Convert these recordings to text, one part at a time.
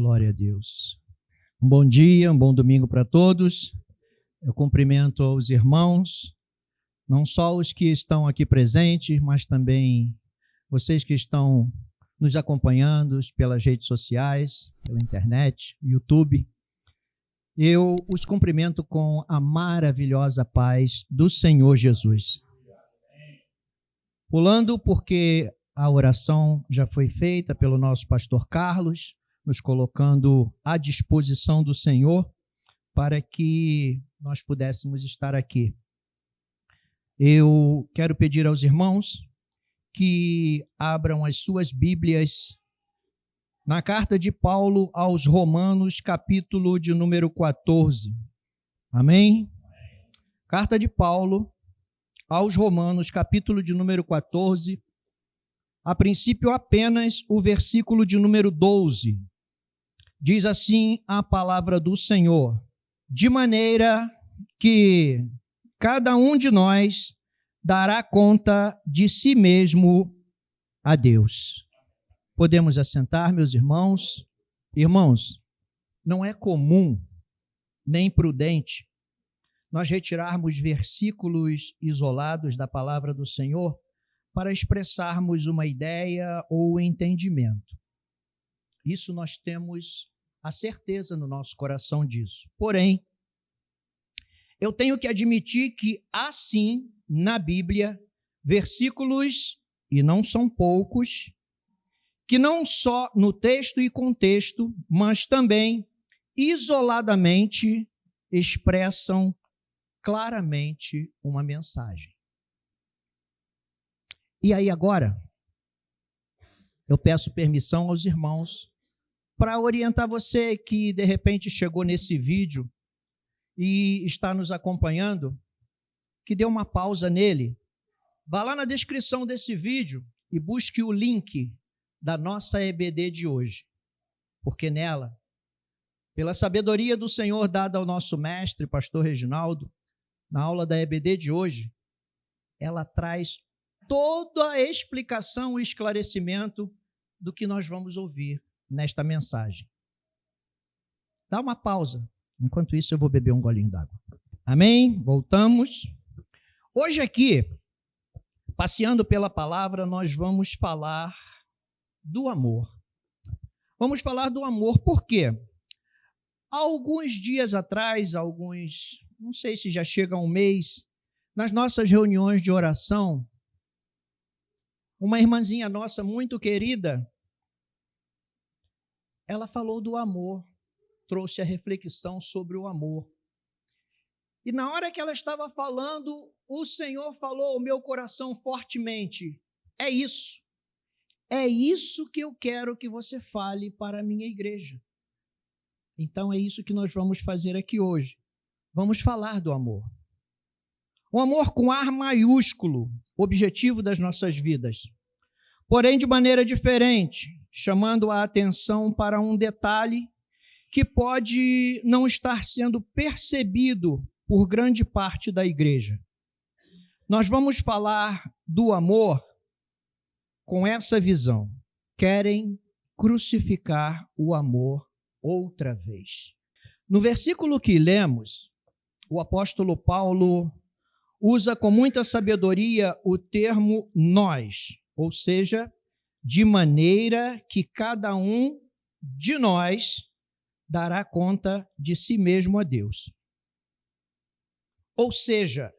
Glória a Deus. Um bom dia, um bom domingo para todos. Eu cumprimento os irmãos, não só os que estão aqui presentes, mas também vocês que estão nos acompanhando pelas redes sociais, pela internet, YouTube. Eu os cumprimento com a maravilhosa paz do Senhor Jesus. Pulando porque a oração já foi feita pelo nosso pastor Carlos, nos colocando à disposição do Senhor para que nós pudéssemos estar aqui. Eu quero pedir aos irmãos que abram as suas Bíblias na carta de Paulo aos Romanos, capítulo de número 14. Amém? Carta de Paulo aos Romanos, capítulo de número 14. A princípio, apenas o versículo de número 12. Diz assim a palavra do Senhor: de maneira que cada um de nós dará conta de si mesmo a Deus. Podemos assentar, meus irmãos? Irmãos, não é comum nem prudente nós retirarmos versículos isolados da palavra do Senhor para expressarmos uma ideia ou entendimento. Isso nós temos a certeza no nosso coração disso. Porém, eu tenho que admitir que há sim na Bíblia versículos, e não são poucos, que não só no texto e contexto, mas também isoladamente expressam claramente uma mensagem. E aí agora, eu peço permissão aos irmãos para orientar você que de repente chegou nesse vídeo e está nos acompanhando, que dê uma pausa nele, vá lá na descrição desse vídeo e busque o link da nossa EBD de hoje, porque nela, pela sabedoria do Senhor dada ao nosso mestre, pastor Reginaldo, na aula da EBD de hoje, ela traz toda a explicação e esclarecimento do que nós vamos ouvir nesta mensagem. Dá uma pausa. Enquanto isso, eu vou beber um golinho d'água. Amém? Voltamos. Hoje aqui, passeando pela palavra, nós vamos falar do amor. Vamos falar do amor, por quê? Alguns dias atrás, não sei se já chega a um mês, nas nossas reuniões de oração, uma irmãzinha nossa muito querida, ela falou do amor, trouxe a reflexão sobre o amor. E na hora que ela estava falando, o Senhor falou ao meu coração fortemente: é isso que eu quero que você fale para a minha igreja. Então é isso que nós vamos fazer aqui hoje. Vamos falar do amor. O amor com A maiúsculo, objetivo das nossas vidas. Porém, de maneira diferente, chamando a atenção para um detalhe que pode não estar sendo percebido por grande parte da igreja. Nós vamos falar do amor com essa visão. Querem crucificar o amor outra vez. No versículo que lemos, o apóstolo Paulo usa com muita sabedoria o termo nós, ou seja, de maneira que cada um de nós dará conta de si mesmo a Deus. Ou seja,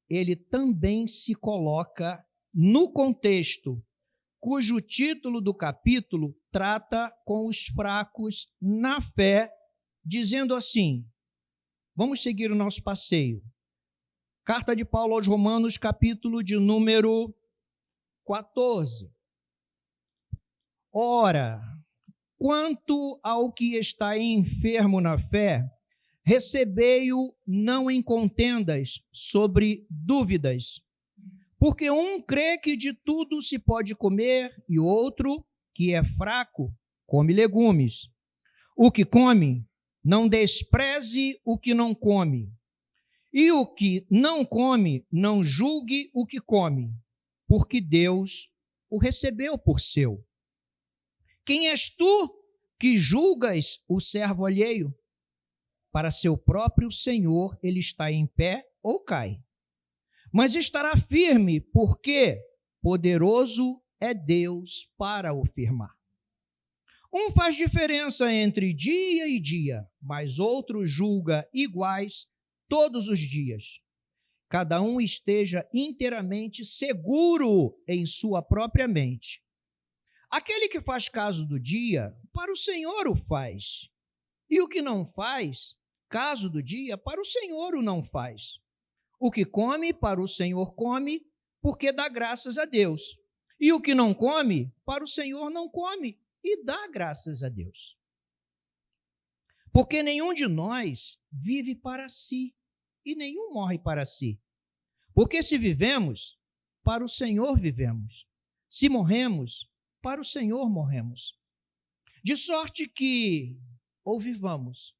ele também se coloca no contexto cujo título do capítulo trata com os fracos na fé, dizendo assim, vamos seguir o nosso passeio. Carta de Paulo aos Romanos, capítulo de número 14. Ora, quanto ao que está enfermo na fé, recebei-o não em contendas sobre dúvidas, porque um crê que de tudo se pode comer e outro, que é fraco, come legumes. O que come, não despreze o que não come. E o que não come, não julgue o que come, porque Deus o recebeu por seu. Quem és tu que julgas o servo alheio? Para seu próprio senhor ele está em pé ou cai. Mas estará firme, porque poderoso é Deus para o firmar. Um faz diferença entre dia e dia, mas outro julga iguais todos os dias. Cada um esteja inteiramente seguro em sua própria mente. Aquele que faz caso do dia, para o Senhor o faz. E o que não faz caso do dia, para o Senhor o não faz. O que come, para o Senhor come, porque dá graças a Deus. E o que não come, para o Senhor não come, e dá graças a Deus. Porque nenhum de nós vive para si, e nenhum morre para si. Porque se vivemos, para o Senhor vivemos. Se morremos, para o Senhor morremos. De sorte que, ou vivamos,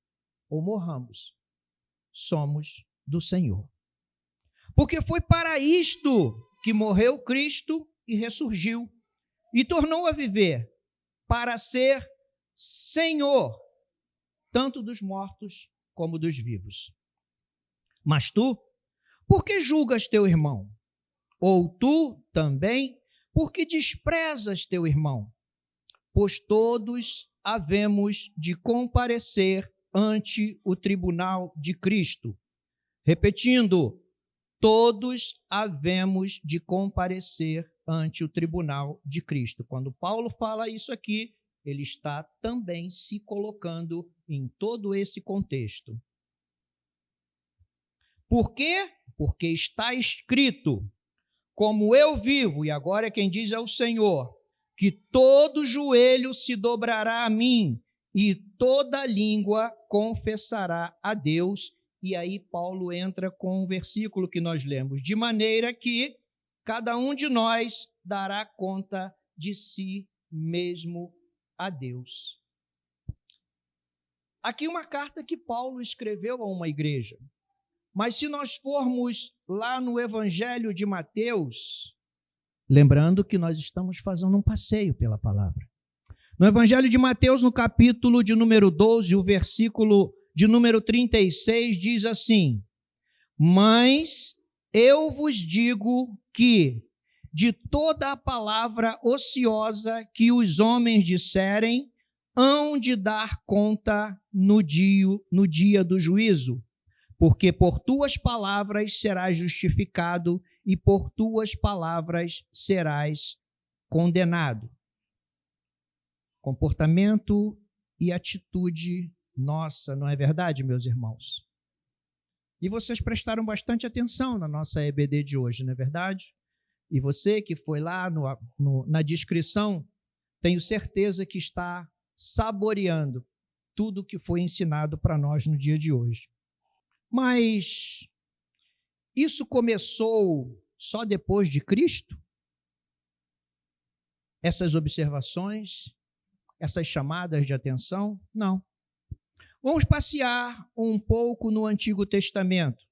ou morramos, somos do Senhor. Porque foi para isto que morreu Cristo e ressurgiu, e tornou a viver, para ser Senhor, tanto dos mortos como dos vivos. Mas tu, por que julgas teu irmão? Ou tu também, por que desprezas teu irmão? Pois todos havemos de comparecer ante o tribunal de Cristo. Repetindo, todos havemos de comparecer ante o tribunal de Cristo. Quando Paulo fala isso aqui, ele está também se colocando em todo esse contexto. Por quê? Porque está escrito, como eu vivo, e agora quem diz é o Senhor, que todo joelho se dobrará a mim e toda língua confessará a Deus. E aí Paulo entra com um versículo que nós lemos, de maneira que cada um de nós dará conta de si mesmo a Deus. Aqui uma carta que Paulo escreveu a uma igreja. Mas se nós formos lá no Evangelho de Mateus, lembrando que nós estamos fazendo um passeio pela palavra. No Evangelho de Mateus, no capítulo de número 12, o versículo de número 36, diz assim: mas eu vos digo que de toda a palavra ociosa que os homens disserem, hão de dar conta no dia do juízo. Porque por tuas palavras serás justificado e por tuas palavras serás condenado. Comportamento e atitude nossa, não é verdade, meus irmãos? E vocês prestaram bastante atenção na nossa EBD de hoje, não é verdade? E você que foi lá na descrição, tenho certeza que está saboreando tudo que foi ensinado para nós no dia de hoje. Mas isso começou só depois de Cristo? Essas observações, essas chamadas de atenção? Não. Vamos passear um pouco no Antigo Testamento.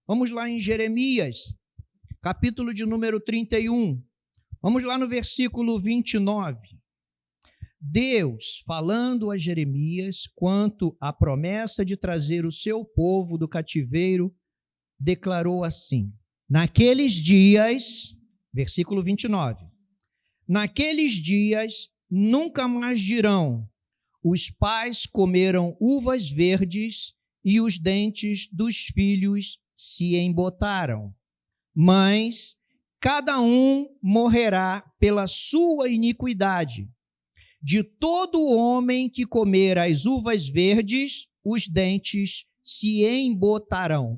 Vamos lá em Jeremias, capítulo de número 31. Vamos lá no versículo 29. Deus, falando a Jeremias quanto à promessa de trazer o seu povo do cativeiro, declarou assim: naqueles dias, versículo 29, naqueles dias nunca mais dirão, os pais comeram uvas verdes e os dentes dos filhos se embotaram, mas cada um morrerá pela sua iniquidade. De todo homem que comer as uvas verdes, os dentes se embotarão.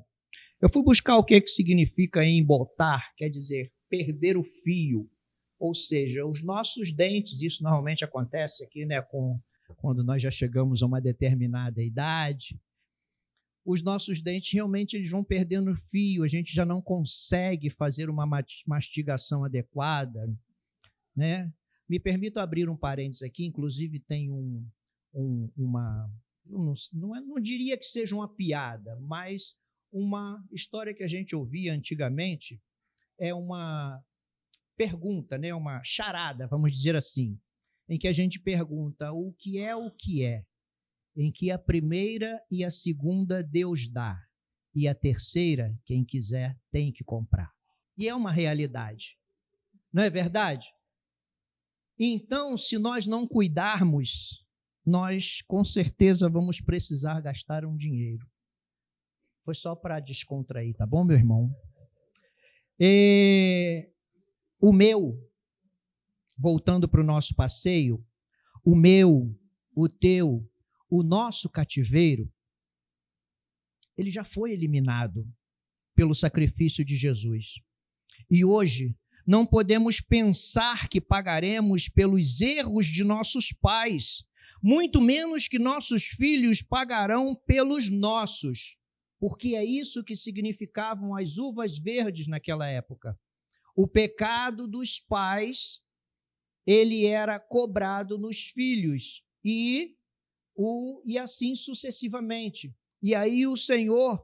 Eu fui buscar o que significa embotar, quer dizer, perder o fio. Ou seja, os nossos dentes, isso normalmente acontece aqui, né, quando nós já chegamos a uma determinada idade, os nossos dentes realmente eles vão perdendo fio, a gente já não consegue fazer uma mastigação adequada, né? Me permito abrir um parênteses aqui, inclusive tem não diria que seja uma piada, mas uma história que a gente ouvia antigamente, é uma pergunta, né, uma charada, vamos dizer assim. em que a gente pergunta o que é, em que a primeira e a segunda Deus dá, e a terceira, quem quiser, tem que comprar. E é uma realidade, não é verdade? Então, se nós não cuidarmos, nós com certeza vamos precisar gastar um dinheiro. Foi só para descontrair, tá bom, meu irmão? Voltando para o nosso passeio, o meu, o teu, o nosso cativeiro, ele já foi eliminado pelo sacrifício de Jesus. E hoje, não podemos pensar que pagaremos pelos erros de nossos pais, muito menos que nossos filhos pagarão pelos nossos, porque é isso que significavam as uvas verdes naquela época. O pecado dos pais, ele era cobrado nos filhos e assim sucessivamente. E aí o Senhor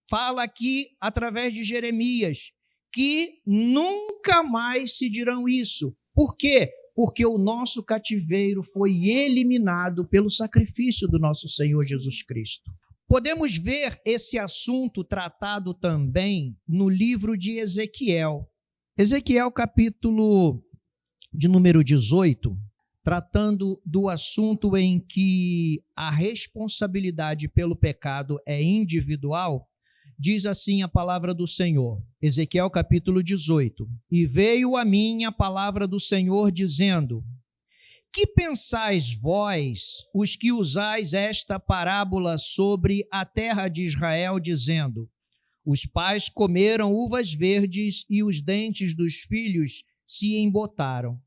fala aqui, através de Jeremias, que nunca mais se dirão isso. Por quê? Porque o nosso cativeiro foi eliminado pelo sacrifício do nosso Senhor Jesus Cristo. Podemos ver esse assunto tratado também no livro de Ezequiel. Ezequiel, capítulo de número 18, tratando do assunto em que a responsabilidade pelo pecado é individual, diz assim a palavra do Senhor, Ezequiel capítulo 18, e veio a mim a palavra do Senhor dizendo, que pensais vós, os que usais esta parábola sobre a terra de Israel, dizendo, os pais comeram uvas verdes e os dentes dos filhos se embotaram.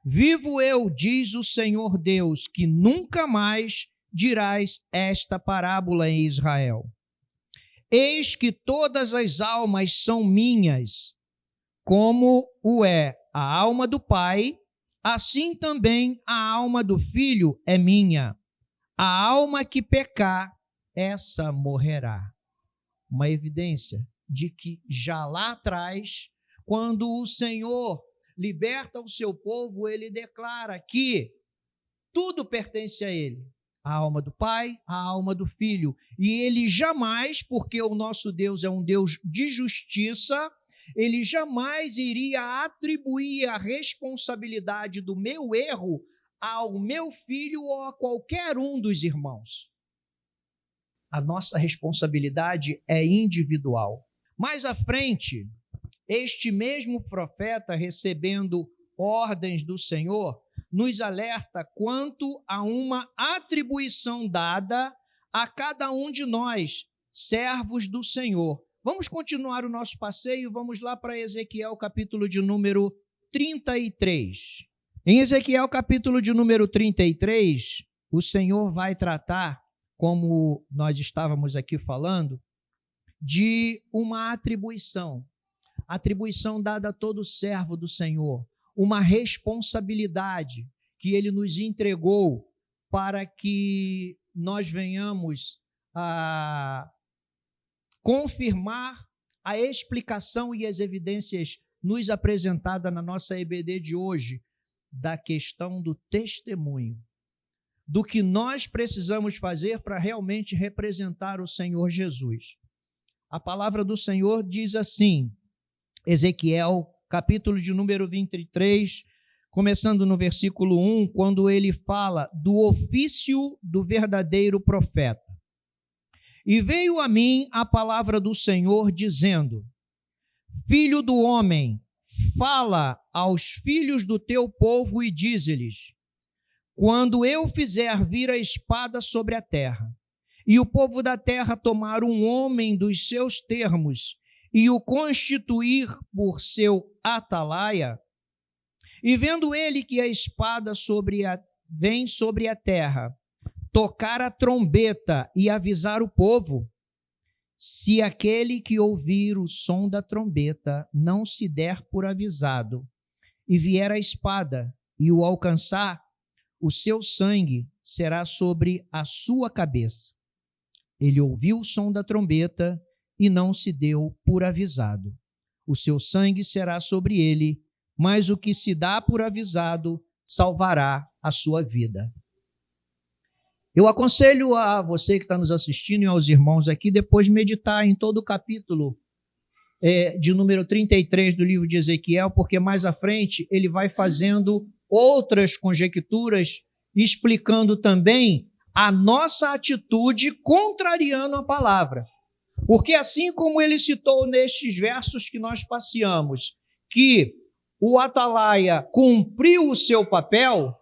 Vivo eu, diz o Senhor Deus, que nunca mais dirás esta parábola em Israel. Eis que todas as almas são minhas, como o é a alma do pai, assim também a alma do filho é minha. A alma que pecar, essa morrerá. Uma evidência de que já lá atrás, quando o Senhor liberta o seu povo, ele declara que tudo pertence a ele. A alma do Pai, a alma do Filho. E ele jamais, porque o nosso Deus é um Deus de justiça, ele jamais iria atribuir a responsabilidade do meu erro ao meu filho ou a qualquer um dos irmãos. A nossa responsabilidade é individual. Mais à frente, este mesmo profeta, recebendo ordens do Senhor, nos alerta quanto a uma atribuição dada a cada um de nós, servos do Senhor. Vamos continuar o nosso passeio, vamos lá para Ezequiel, capítulo de número 33. Em Ezequiel, capítulo de número 33, o Senhor vai tratar, como nós estávamos aqui falando, de uma atribuição dada a todo servo do Senhor, uma responsabilidade que ele nos entregou para que nós venhamos a confirmar a explicação e as evidências nos apresentadas na nossa EBD de hoje, da questão do testemunho, do que nós precisamos fazer para realmente representar o Senhor Jesus. A palavra do Senhor diz assim, Ezequiel, capítulo de número 23, começando no versículo 1, quando ele fala do ofício do verdadeiro profeta. E veio a mim a palavra do Senhor dizendo, Filho do homem, fala aos filhos do teu povo e dize-lhes, quando eu fizer vir a espada sobre a terra, e o povo da terra tomar um homem dos seus termos, e o constituir por seu atalaia, e vendo ele que a espada vem sobre a terra, tocar a trombeta e avisar o povo, se aquele que ouvir o som da trombeta não se der por avisado, e vier a espada e o alcançar, o seu sangue será sobre a sua cabeça. Ele ouviu o som da trombeta e não se deu por avisado. O seu sangue será sobre ele, mas o que se dá por avisado salvará a sua vida. Eu aconselho a você que está nos assistindo e aos irmãos aqui, depois meditar em todo o capítulo de número 33 do livro de Ezequiel, porque mais à frente ele vai fazendo outras conjecturas, explicando também a nossa atitude contrariando a palavra. Porque assim como ele citou nestes versos que nós passeamos, que o atalaia cumpriu o seu papel,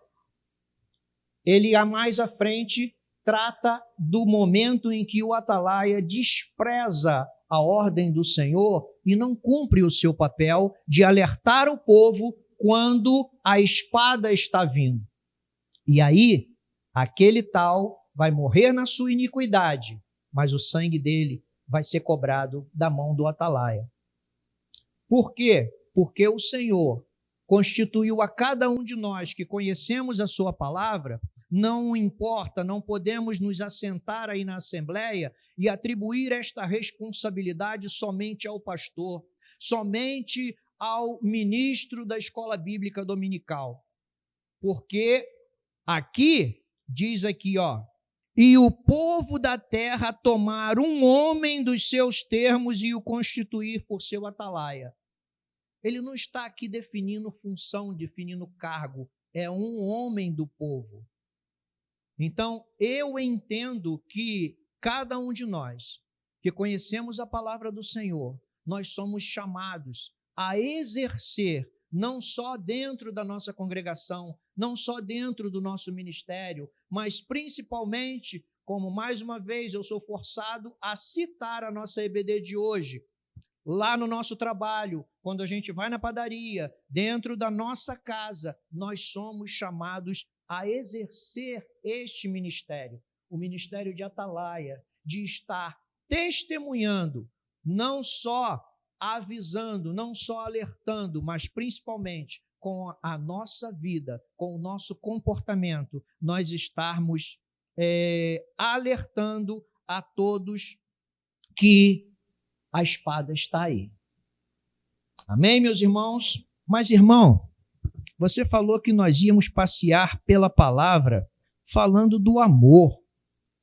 ele mais à frente trata do momento em que o atalaia despreza a ordem do Senhor e não cumpre o seu papel de alertar o povo quando a espada está vindo. E aí, aquele tal vai morrer na sua iniquidade, mas o sangue dele vai ser cobrado da mão do atalaia. Por quê? Porque o Senhor constituiu a cada um de nós que conhecemos a sua palavra. Não importa, não podemos nos assentar aí na Assembleia e atribuir esta responsabilidade somente ao pastor, somente ao ministro da escola bíblica dominical. Porque aqui, diz aqui, e o povo da terra tomar um homem dos seus termos e o constituir por seu atalaia. Ele não está aqui definindo função, definindo cargo, é um homem do povo. Então, eu entendo que cada um de nós, que conhecemos a palavra do Senhor, nós somos chamados a exercer, não só dentro da nossa congregação, não só dentro do nosso ministério, mas principalmente, como mais uma vez eu sou forçado a citar a nossa EBD de hoje, lá no nosso trabalho, quando a gente vai na padaria, dentro da nossa casa, nós somos chamados a exercer este ministério, o ministério de atalaia, de estar testemunhando, não só avisando, não só alertando, mas principalmente com a nossa vida, com o nosso comportamento, nós estarmos alertando a todos que a espada está aí. Amém, meus irmãos? Mas, irmão, você falou que nós íamos passear pela palavra falando do amor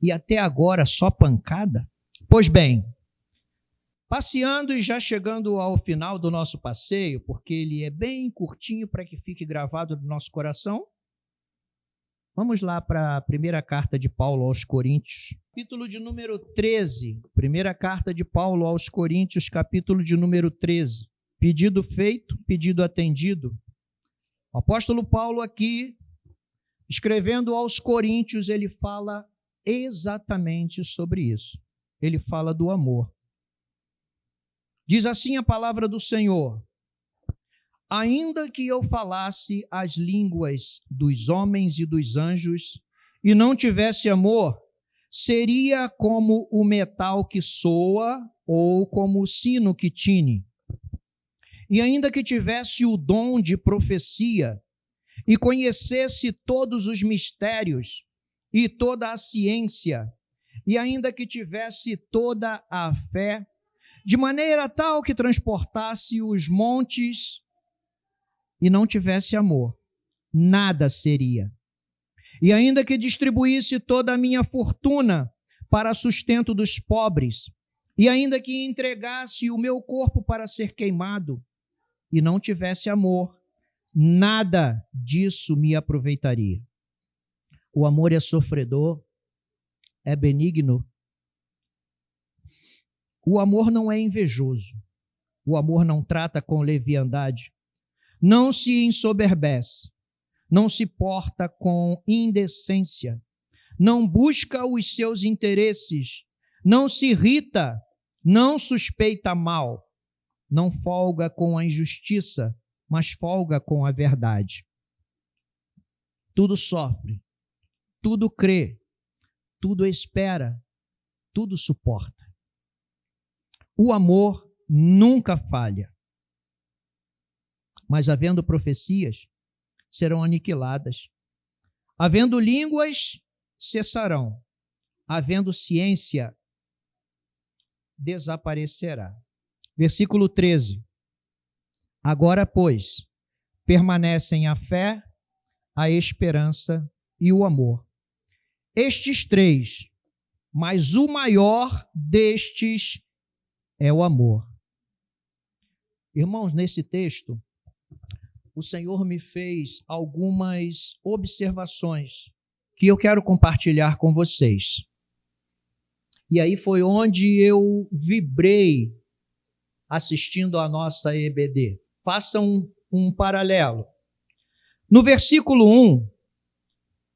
e até agora só pancada? Pois bem, passeando e já chegando ao final do nosso passeio, porque ele é bem curtinho para que fique gravado no nosso coração, vamos lá para a primeira carta de Paulo aos Coríntios, capítulo de número 13. Primeira carta de Paulo aos Coríntios, capítulo de número 13. Pedido feito, pedido atendido. O apóstolo Paulo aqui, escrevendo aos Coríntios, ele fala exatamente sobre isso. Ele fala do amor. Diz assim a palavra do Senhor: ainda que eu falasse as línguas dos homens e dos anjos e não tivesse amor, seria como o metal que soa ou como o sino que tine. E ainda que tivesse o dom de profecia e conhecesse todos os mistérios e toda a ciência, e ainda que tivesse toda a fé, de maneira tal que transportasse os montes e não tivesse amor, nada seria. E ainda que distribuísse toda a minha fortuna para sustento dos pobres, e ainda que entregasse o meu corpo para ser queimado, e não tivesse amor, nada disso me aproveitaria. O amor é sofredor, é benigno. O amor não é invejoso. O amor não trata com leviandade. Não se ensoberbece. Não se porta com indecência. Não busca os seus interesses. Não se irrita. Não suspeita mal. Não folga com a injustiça, mas folga com a verdade. Tudo sofre, tudo crê, tudo espera, tudo suporta. O amor nunca falha. Mas havendo profecias, serão aniquiladas. Havendo línguas, cessarão. Havendo ciência, desaparecerá. Versículo 13. Agora, pois, permanecem a fé, a esperança e o amor. Estes três, mas o maior destes é o amor. Irmãos, nesse texto, o Senhor me fez algumas observações que eu quero compartilhar com vocês. E aí foi onde eu vibrei assistindo a nossa EBD. Façam um paralelo. No versículo 1,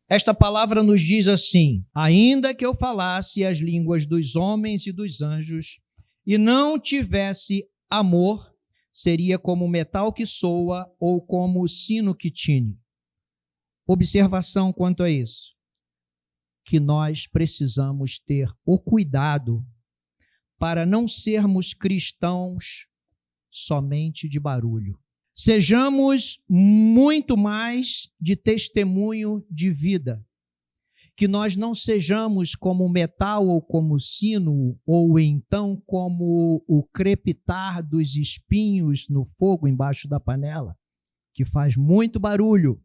esta palavra nos diz assim: ainda que eu falasse as línguas dos homens e dos anjos e não tivesse amor, seria como o metal que soa ou como o sino que tine. Observação quanto a isso: que nós precisamos ter o cuidado para não sermos cristãos somente de barulho. Sejamos muito mais de testemunho de vida. Que nós não sejamos como o metal ou como o sino, ou então como o crepitar dos espinhos no fogo embaixo da panela, que faz muito barulho,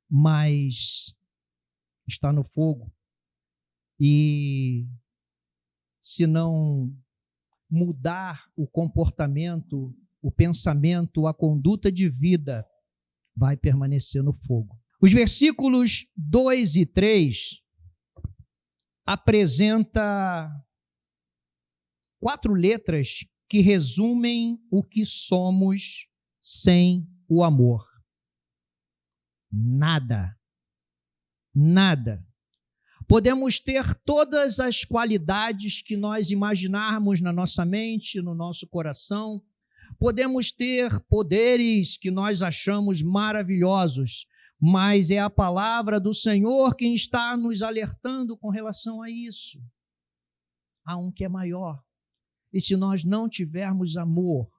mas está no fogo. E se não mudar o comportamento, o pensamento, a conduta de vida, vai permanecer no fogo. Os versículos 2 e 3 apresenta 4 letras que resumem o que somos sem o amor. Nada. Nada. Podemos ter todas as qualidades que nós imaginarmos na nossa mente, no nosso coração. Podemos ter poderes que nós achamos maravilhosos, mas é a palavra do Senhor quem está nos alertando com relação a isso. Há um que é maior. E se nós não tivermos amor,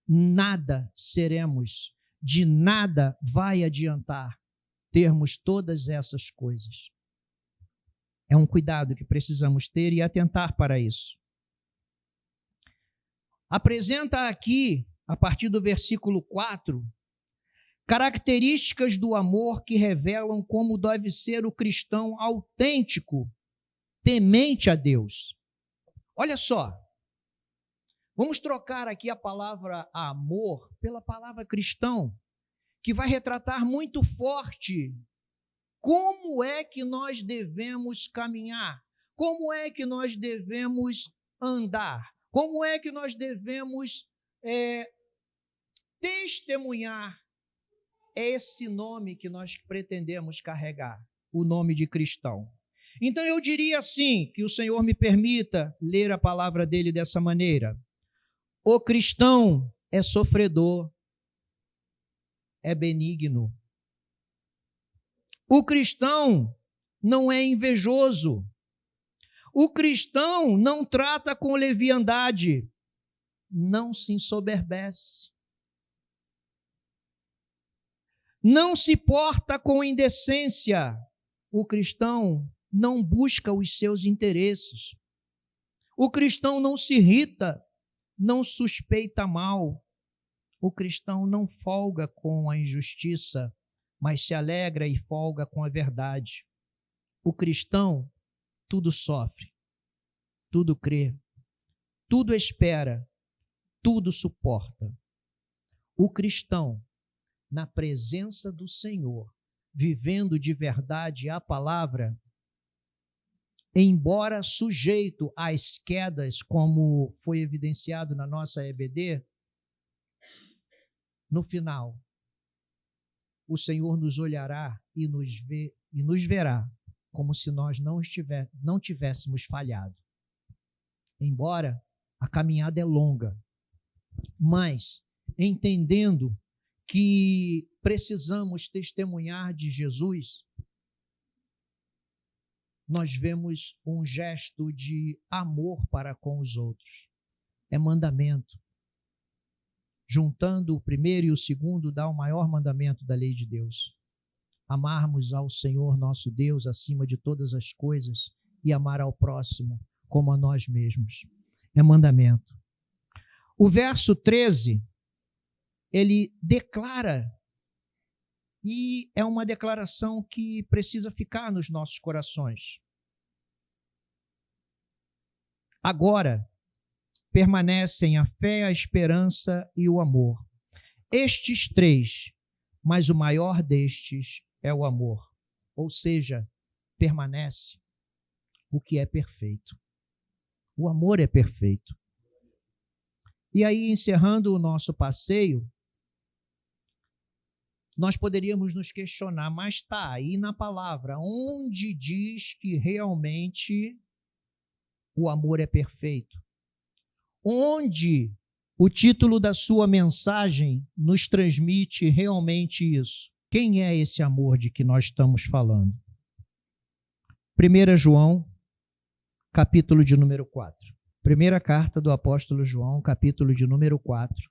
nada seremos, de nada vai adiantar termos todas essas coisas. É um cuidado que precisamos ter e atentar para isso. Apresenta aqui, a partir do versículo 4, características do amor que revelam como deve ser o cristão autêntico, temente a Deus. Olha só, vamos trocar aqui a palavra amor pela palavra cristão, que vai retratar muito forte como é que nós devemos caminhar, como é que nós devemos andar, como é que nós devemos testemunhar esse nome que nós pretendemos carregar, o nome de cristão. Então eu diria assim, que o Senhor me permita ler a palavra dele dessa maneira: o cristão é sofredor, é benigno. O cristão não é invejoso. O cristão não trata com leviandade, não se ensoberbece. Não se porta com indecência. O cristão não busca os seus interesses. O cristão não se irrita, não suspeita mal. O cristão não folga com a injustiça, mas se alegra e folga com a verdade. O cristão tudo sofre, tudo crê, tudo espera, tudo suporta. O cristão, na presença do Senhor, vivendo de verdade a palavra, embora sujeito às quedas, como foi evidenciado na nossa EBD, no final, o Senhor nos olhará e nos verá como se nós não tivéssemos falhado. Embora a caminhada é longa, mas entendendo que precisamos testemunhar de Jesus, nós vemos um gesto de amor para com os outros. É mandamento. Juntando o primeiro e o segundo, dá o maior mandamento da lei de Deus. Amarmos ao Senhor nosso Deus acima de todas as coisas e amar ao próximo como a nós mesmos. É mandamento. O verso 13, ele declara E é uma declaração que precisa ficar nos nossos corações. Agora, permanecem a fé, a esperança e o amor. Estes três, mas o maior destes é o amor. Ou seja, permanece o que é perfeito. O amor é perfeito. E aí, encerrando o nosso passeio, nós poderíamos nos questionar, mas está aí na palavra, onde diz que realmente o amor é perfeito? Onde o título da sua mensagem nos transmite realmente isso? Quem é esse amor de que nós estamos falando? 1 João, capítulo de número 4. Primeira carta do apóstolo João, capítulo de número 4.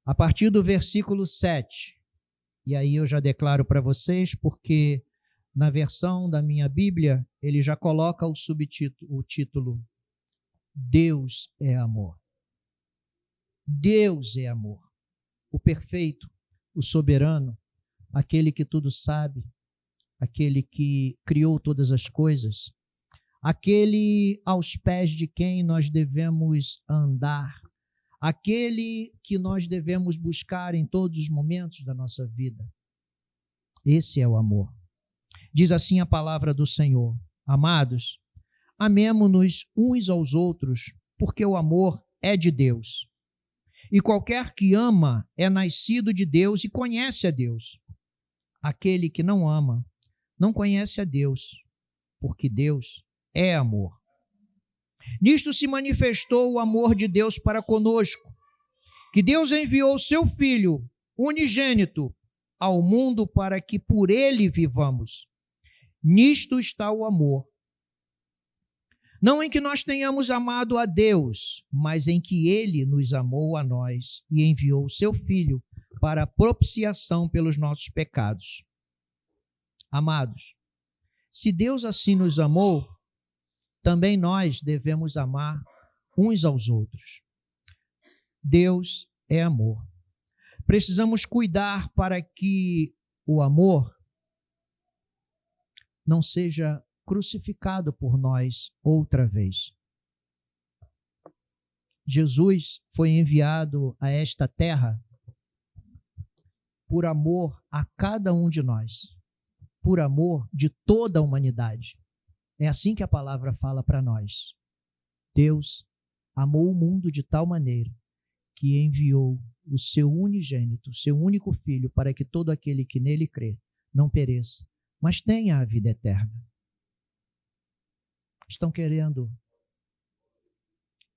A partir do versículo 7. E aí eu já declaro para vocês, porque na versão da minha Bíblia, ele já coloca o título Deus é amor. Deus é amor. O perfeito, o soberano, aquele que tudo sabe, aquele que criou todas as coisas, aquele aos pés de quem nós devemos andar, aquele que nós devemos buscar em todos os momentos da nossa vida. Esse é o amor. Diz assim a palavra do Senhor: amados, amemo-nos uns aos outros, porque o amor é de Deus. E qualquer que ama é nascido de Deus e conhece a Deus. Aquele que não ama não conhece a Deus, porque Deus é amor. Nisto se manifestou o amor de Deus para conosco, que Deus enviou o seu Filho unigênito ao mundo para que por ele vivamos. Nisto está o amor. Não em que nós tenhamos amado a Deus, mas em que ele nos amou a nós e enviou o seu Filho para a propiciação pelos nossos pecados. Amados, se Deus assim nos amou, também nós devemos amar uns aos outros. Deus é amor. Precisamos cuidar para que o amor não seja crucificado por nós outra vez. Jesus foi enviado a esta terra por amor a cada um de nós, por amor de toda a humanidade. É assim que a palavra fala para nós. Deus amou o mundo de tal maneira que enviou o seu unigênito, o seu único filho, para que todo aquele que nele crê não pereça, mas tenha a vida eterna. Estão querendo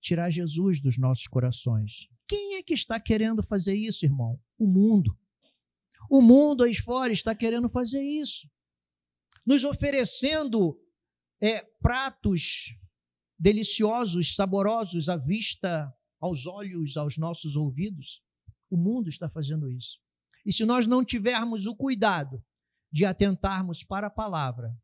tirar Jesus dos nossos corações. Quem é que está querendo fazer isso, irmão? O mundo. O mundo aí fora está querendo fazer isso. Nos oferecendo pratos deliciosos, saborosos à vista, aos olhos, aos nossos ouvidos. O mundo está fazendo isso. E se nós não tivermos o cuidado de atentarmos para a palavra,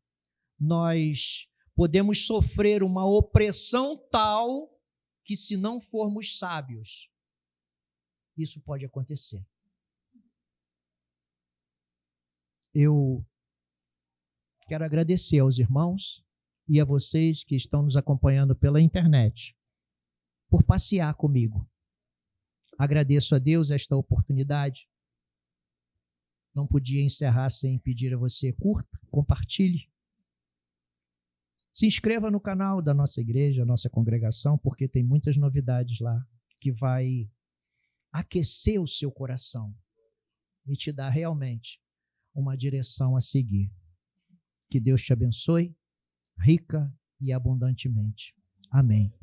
nós podemos sofrer uma opressão tal que, se não formos sábios, isso pode acontecer. Eu quero agradecer aos irmãos e a vocês que estão nos acompanhando pela internet por passear comigo. Agradeço a Deus esta oportunidade. Não podia encerrar sem pedir a você: curta, compartilhe. Se inscreva no canal da nossa igreja, nossa congregação, porque tem muitas novidades lá que vai aquecer o seu coração e te dar realmente uma direção a seguir. Que Deus te abençoe, rica e abundantemente. Amém.